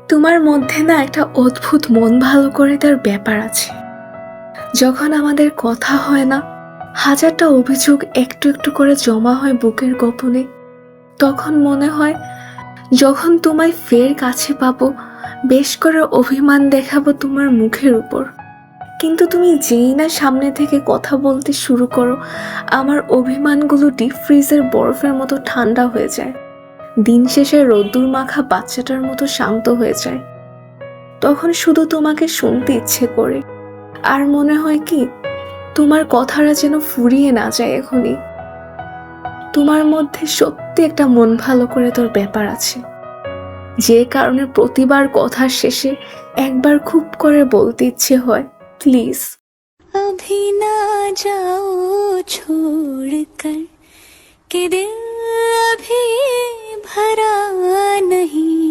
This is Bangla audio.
তোমার মধ্যে না একটা অদ্ভুত মন ভালো করে তার ব্যাপার আছে। যখন আমাদের কথা হয় না, হাজারটা অভিযোগ একটু একটু করে জমা হয় বুকের গোপনে, তখন মনে হয় যখন তোমায় ফের কাছে পাবো, বেশ করে অভিমান দেখাবো তোমার মুখের উপর। কিন্তু তুমি যেই না সামনে থেকে কথা বলতে শুরু করো, আমার অভিমানগুলো ডিপ ফ্রিজের বরফের মতো ঠান্ডা হয়ে যায়, দিন শেষে রোদ্দুর মাখা বাচ্চাটার মতো শান্ত হয়ে যায়। তখন শুধু তোমাকে শুনতে ইচ্ছে করে, আর মনে হয় কি তোমার কথাটা যেন ফুরিয়ে না যায় এখনই। তোমার মধ্যে সত্যি একটা মন ভালো করে তোর ব্যাপার আছে, যে কারণে প্রতিবার কথার শেষে একবার খুব করে বলতে ইচ্ছে হয়, প্লিজ। अभी ना जाओ छोड़ कर, कि दिल अभी भरा नहीं।